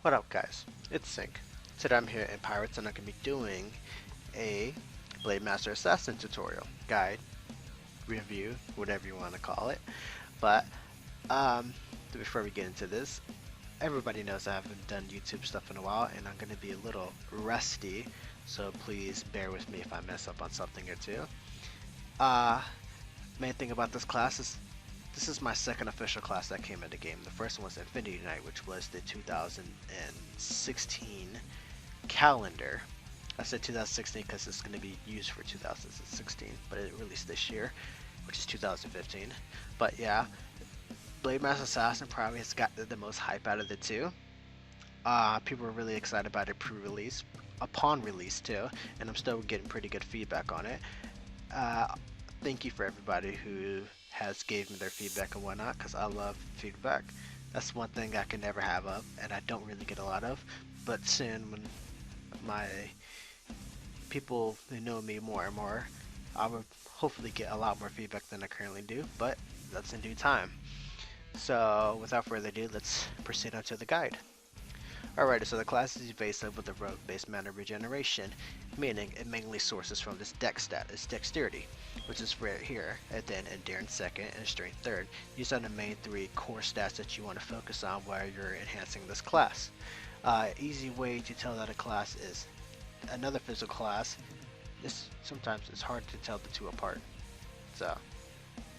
What up guys, it's Sync. Today I'm here in Pirates and I'm going to be doing a Blademaster Assassin tutorial, guide, review, whatever you want to call it. But before we get into this, everybody knows I haven't done YouTube stuff in a while and I'm going to be a little rusty, so please bear with me if I mess up on something or two. Main thing about this class is this is my second official class that came in the game. The first one was Infinity Knight, which was the 2016 calendar. I said 2016 because it's going to be used for 2016, but it released this year, which is 2015. But yeah, Blademaster Assassin probably has got the most hype out of the two. People were really excited about it pre-release, upon release too, and I'm still getting pretty good feedback on it. Thank you for everybody who has gave me their feedback and whatnot, because I love feedback. That's one thing I can never have of, and I don't really get a lot of. But soon, when my people who know me more and more, I will hopefully get a lot more feedback than I currently do, but that's in due time. So without further ado, let's proceed on to the guide. Alright, so the class is based off with the rogue-based mana regeneration, meaning it mainly sources from this dex stat, its dexterity, which is right here, and then endurance second and strength third. These are the main three core stats that you want to focus on while you're enhancing this class. Easy way to tell that a class is another physical class. Sometimes it's hard to tell the two apart. So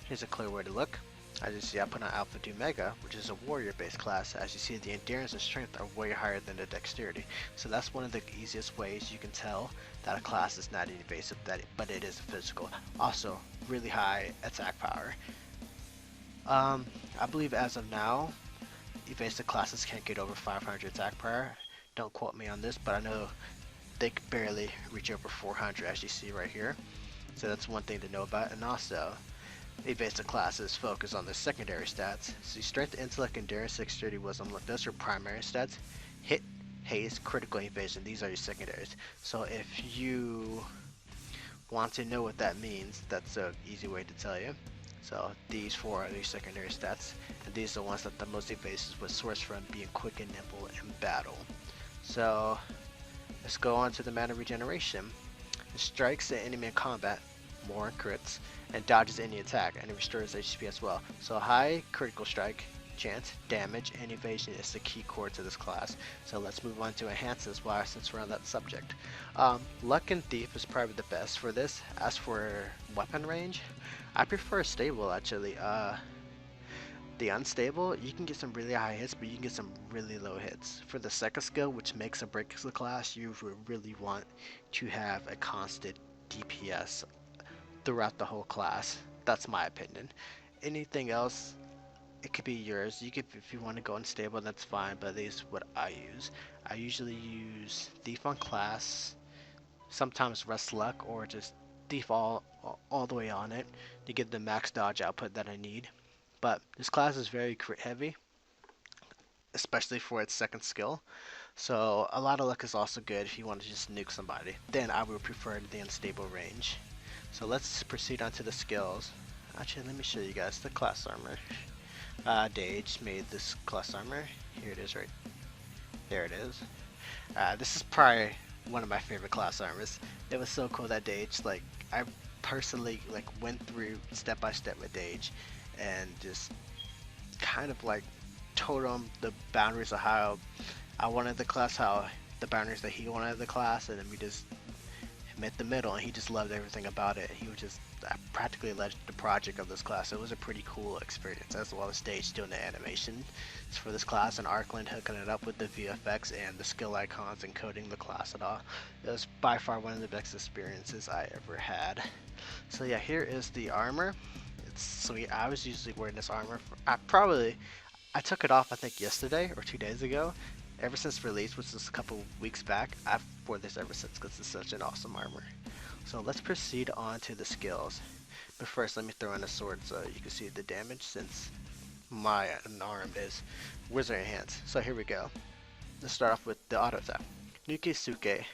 here's a clear way to look. As you see, I put on Alpha Do Mega, which is a warrior-based class. As you see, the endurance and strength are way higher than the dexterity. So that's one of the easiest ways you can tell that a class is not evasive, but it is physical. Also, really high attack power. I believe as of now, evasive classes can't get over 500 attack power. Don't quote me on this, but I know they can barely reach over 400, as you see right here. So that's one thing to know about. And also, evasive classes focus on the secondary stats. See, strength, intellect, endurance, dexterity, wisdom, those are primary stats. Hit, haste, critical evasion, these are your secondaries. So if you want to know what that means, that's an easy way to tell you. So these four are your secondary stats, and these are the ones that the most evasive would source from, being quick and nimble in battle. So let's go on to the mana regeneration. It strikes the enemy in combat, more crits, and dodges any attack, and it restores HP as well. So high critical strike chance, damage, and evasion is the key core to this class. So let's move on to enhancements since we're on that subject. Luck and Thief is probably the best for this. As for weapon range, I prefer stable actually. The unstable, you can get some really high hits, but you can get some really low hits. For the second skill, which makes or breaks the class, you really want to have a constant DPS throughout the whole class. That's my opinion. Anything else, it could be yours. You could, if you want to go unstable, that's fine, but this is what I use. I usually use Thief on class, sometimes Rest Luck, or just Thief all the way on it to get the max dodge output that I need. But this class is very crit heavy, especially for its second skill. So a lot of luck is also good if you want to just nuke somebody. Then I would prefer the unstable range. So let's proceed on to the skills. Actually, let me show you guys the class armor. Dage made this class armor. Here it is, right there it is. This is probably one of my favorite class armors. It was so cool that Dage, like, I personally went through step by step with Dage and just kind of like told him the boundaries of how I wanted the class, how the boundaries that he wanted the class, and then we just met the middle, and he just loved everything about it. He was just practically led the project of this class. It was a pretty cool experience, as well as Stage doing the animation for this class, and Arkland hooking it up with the VFX and the skill icons and coding the class and all. It was by far one of the best experiences I ever had. So yeah, here is the armor. It's sweet. I was usually wearing this armor I took it off I think yesterday or 2 days ago. Ever since release, which was a couple weeks back, I've worn this ever since because it's such an awesome armor. So let's proceed on to the skills. But first, let me throw in a sword so you can see the damage, since my arm is Wizard Enhance. So here we go. Let's start off with the auto attack. Nuke Suke.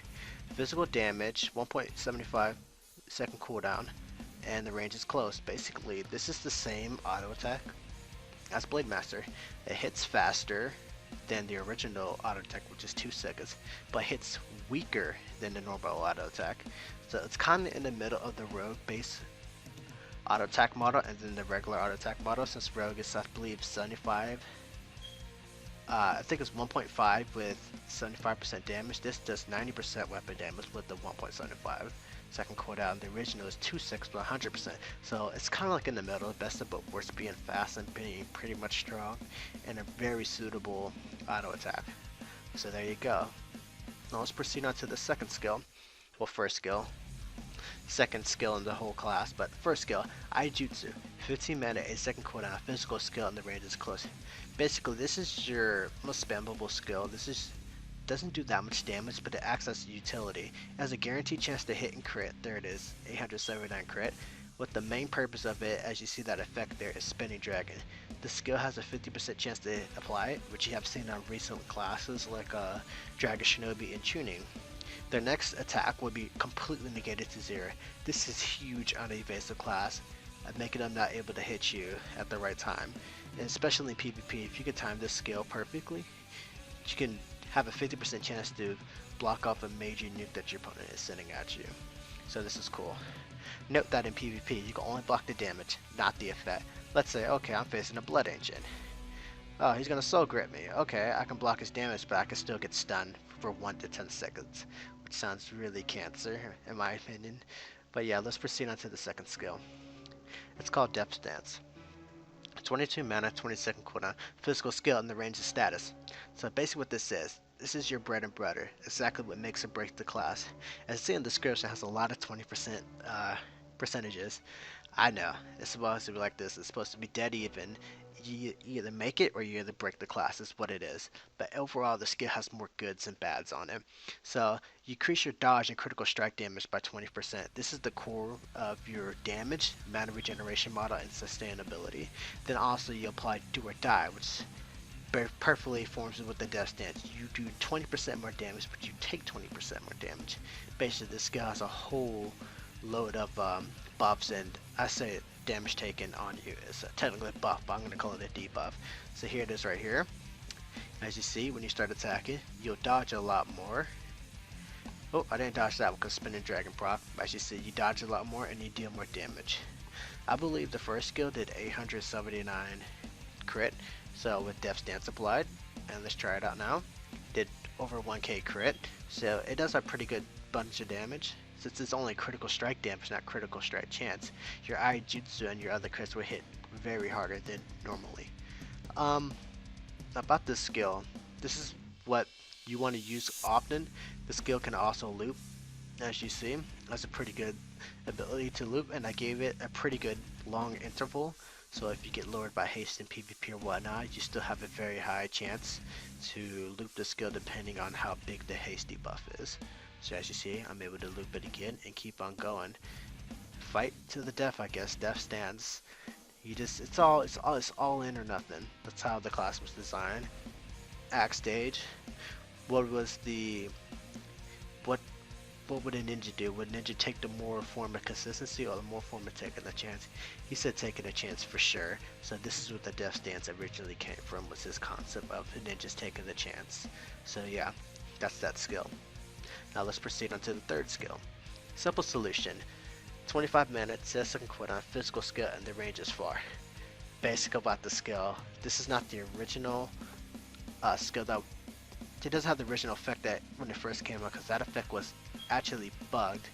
Physical damage, 1.75 second cooldown, and the range is close. Basically, this is the same auto attack as Blademaster. It hits faster, than the original auto attack, which is 2 seconds, but hits weaker than the normal auto attack. So it's kind of in the middle of the rogue base auto attack model and then the regular auto attack model, since rogue is, I believe, 75. I think it's 1.5 with 75% damage. This does 90% weapon damage with the 1.75 second cooldown. The original is 2.6 with 100%. So it's kind of like in the middle, best of both worlds, being fast and being pretty much strong, and a very suitable auto attack. So there you go. Now let's proceed on to the second skill. Well, first skill. Second skill in the whole class, but first skill, Aijutsu. 15 mana, 8 second cooldown, physical skill, and the range is close. Basically, this is your most spammable skill. Doesn't do that much damage, but it acts as a utility. It has a guaranteed chance to hit and crit. There it is, 879 crit. With the main purpose of it, as you see that effect there, is Spinning Dragon. The skill has a 50% chance to apply it, which you have seen on recent classes like Dragon Shinobi and Tuning. Their next attack will be completely negated to 0. This is huge on a evasive class, making them not able to hit you at the right time. And especially in PvP, if you can time this skill perfectly, you can have a 50% chance to block off a major nuke that your opponent is sending at you. So this is cool. Note that in PvP, you can only block the damage, not the effect. Let's say, okay, I'm facing a Blood Ancient. Oh, he's gonna Soul Grip me. Okay, I can block his damage, but I can still get stunned for 1 to 10 seconds, which sounds really cancer, in my opinion. But yeah, let's proceed on to the second skill. It's called Depth Stance. 22 mana, 20 second cooldown, physical skill, and the range of status. So basically what this is your bread and butter, exactly what makes or breaks the class. As you see in the description, it has a lot of 20% percentages. I know, it's supposed to be like this, it's supposed to be dead even. You either make it or you either break the class, is what it is. But overall, the skill has more goods and bads on it. So you increase your dodge and critical strike damage by 20%. This is the core of your damage, mana regeneration model, and sustainability. Then also you apply Do or Die, which perfectly forms with the Death Stance. You do 20% more damage, but you take 20% more damage. Basically, this skill has a whole load of buffs, and I say damage taken on you is technically a buff, but I'm going to call it a debuff. So here it is right here. As you see, when you start attacking, you'll dodge a lot more. Oh, I didn't dodge that one because Spinning Dragon proc. As you see, you dodge a lot more and you deal more damage. I believe the first skill did 879 crit, so with Death Stance applied, and let's try it out now, did over 1k crit, so it does a pretty good bunch of damage. Since it's only critical strike damage, not critical strike chance, your Aijutsu and your other crits will hit very harder than normally. About this skill, this is what you want to use often. The skill can also loop, as you see. That's a pretty good ability to loop, and I gave it a pretty good long interval. So if you get lowered by haste in PvP or whatnot, you still have a very high chance to loop the skill depending on how big the haste debuff is. So as you see, I'm able to loop it again and keep on going. Fight to the death, I guess. Death Stance. It's all in or nothing. That's how the class was designed. Axe stage. What would a ninja do? Would ninja take the more form of consistency or the more form of taking a chance? He said taking a chance for sure. So this is what the Death Stance originally came from, was this concept of the ninjas taking the chance. So yeah, that's that skill. Now let's proceed on to the third skill. Simple solution. 25 minutes, 10 second cooldown, physical skill, and the range is far. Basic about the skill. This is not the original skill that it doesn't have the original effect that when it first came out, because that effect was actually bugged.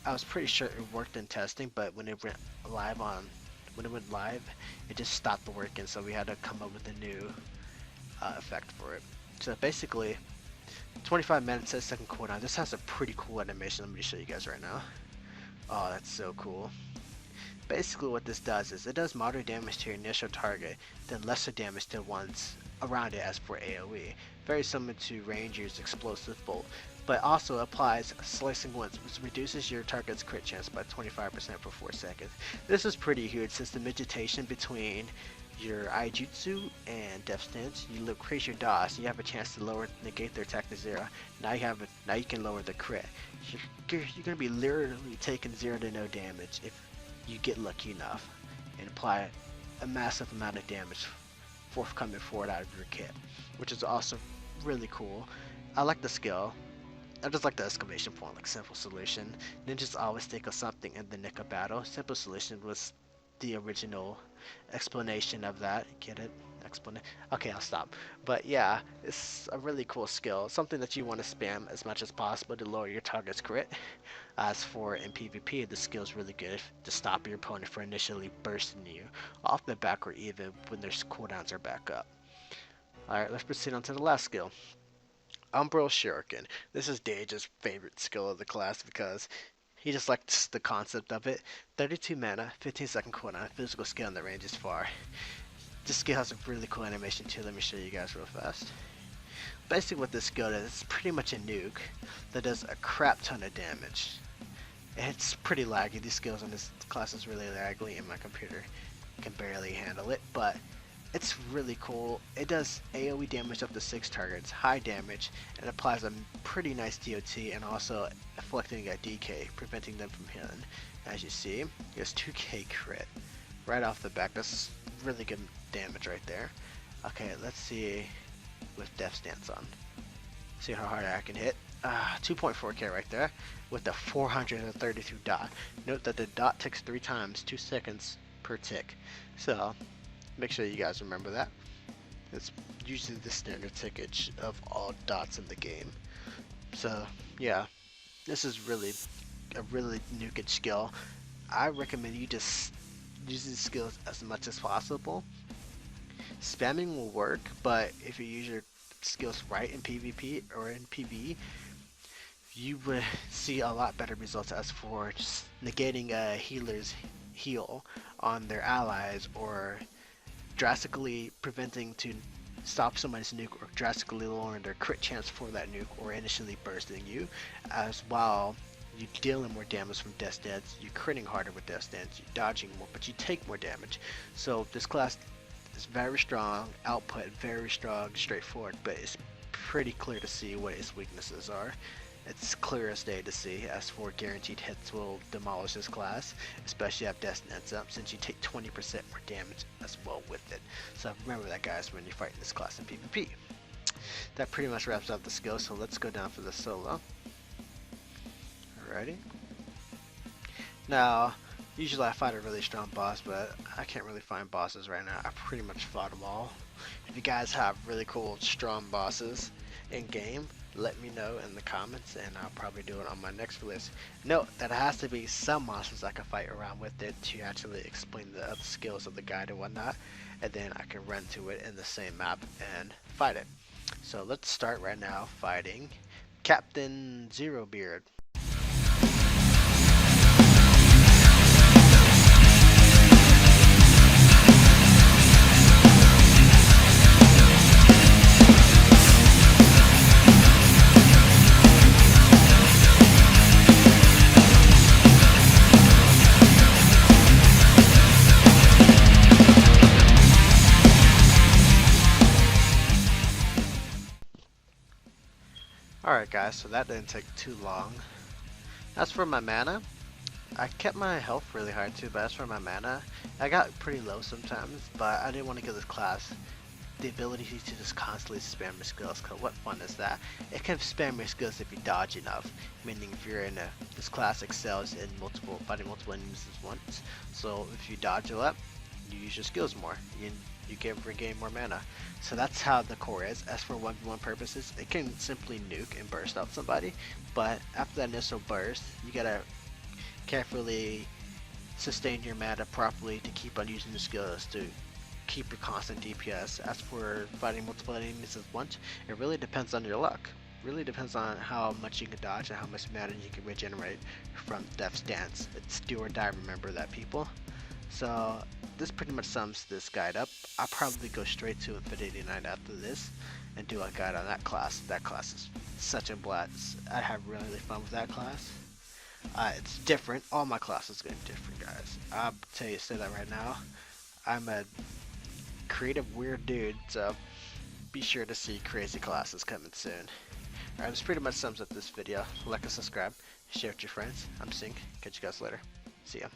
I was pretty sure it worked in testing, but when it went live, it just stopped working. So we had to come up with a new effect for it. So basically, 25 minutes, 10 second cooldown. This has a pretty cool animation. Let me show you guys right now. Oh, that's so cool. Basically what this does is it does moderate damage to your initial target, then lesser damage to ones around it as for AoE. Very similar to Ranger's Explosive Bolt, but also applies Slicing Winds, which reduces your target's crit chance by 25% for 4 seconds. This is pretty huge since the vegetation between your Aijutsu and Death Stance, you increase your dodge, you have a chance to negate their attack to 0. Now you can lower the crit. You're gonna be literally taking 0 to no damage if you get lucky enough and apply a massive amount of damage forthcoming for it out of your kit, which is also really cool. I like the skill. I just like the exclamation point, like simple solution. Ninjas always think of something in the nick of battle. Simple solution was the original explanation of that. Get it? Explanation. Okay, I'll stop. But yeah, it's a really cool skill. Something that you want to spam as much as possible to lower your target's crit. As for in PvP, the skill is really good to stop your opponent from initially bursting you off the back or even when their cooldowns are back up. Alright, let's proceed on to the last skill. Umbral Shuriken. This is Dage's favorite skill of the class because he just likes the concept of it. 32 mana, 15-second cooldown, physical skill and the range is far. This skill has a really cool animation too. Let me show you guys real fast. Basically what this skill does, it's pretty much a nuke that does a crap ton of damage. It's pretty laggy. These skills on this class is really laggy and my computer can barely handle it, but it's really cool. It does AoE damage up to 6 targets, high damage, and applies a pretty nice DOT and also afflicting a DK, preventing them from healing. As you see, it has 2k crit right off the back. That's really good damage right there. Okay, let's see with Death Stance on. See how hard I can hit. 2.4k right there with the 432 dot. Note that the dot ticks 3 times, 2 seconds per tick. So make sure you guys remember that. It's usually the standard tickage of all dots in the game. So yeah, this is really a really nuke skill. I recommend you just use these skills as much as possible. Spamming will work, but if you use your skills right in PvP or in PvE, you would see a lot better results as for just negating a healer's heal on their allies or drastically preventing to stop somebody's nuke or drastically lowering their crit chance for that nuke or initially bursting you, as well you dealing more damage from death stance, you critting harder with death stance, you dodging more, but you take more damage. So this class is very strong, output very strong, straightforward, but it's pretty clear to see what its weaknesses are. It's clear as day to see. As for guaranteed hits will demolish this class, especially if death stance up, since you take 20% more damage as well with it. So remember that, guys, when you're fighting this class in PvP. That pretty much wraps up the skill, so let's go down for the solo. Alrighty. Now, usually I fight a really strong boss, but I can't really find bosses right now. I pretty much fought them all. If you guys have really cool, strong bosses in game, let me know in the comments and I'll probably do it on my next list. Note that it has to be some monsters I can fight around with it to actually explain the other skills of the guide and whatnot, and then I can run to it in the same map and fight it. So let's start right now fighting Captain Zerobeard. Alright guys, so that didn't take too long. As for my mana, I kept my health really high too, but as for my mana, I got pretty low sometimes, but I didn't want to give this class the ability to just constantly spam your skills, because what fun is that? It can spam your skills if you dodge enough, meaning if you're in this class excels in fighting multiple enemies at once, so if you dodge a lot, you use your skills more. You can regain more mana. So that's how the core is. As for 1v1 purposes, it can simply nuke and burst out somebody, but after that initial burst, you gotta carefully sustain your mana properly to keep on using the skills to keep your constant DPS. As for fighting multiple enemies at once, it really depends on your luck. Really depends on how much you can dodge and how much mana you can regenerate from Death Stance. It's do or die, remember that, people. So this pretty much sums this guide up. I'll probably go straight to Infinity Knight after this and do a guide on that class. That class is such a blast. I have really fun with that class. It's different. All my classes are different, guys. I'll say that right now. I'm a creative, weird dude, so be sure to see crazy classes coming soon. Alright, this pretty much sums up this video. Like and subscribe. Share with your friends. I'm Sync. Catch you guys later. See ya.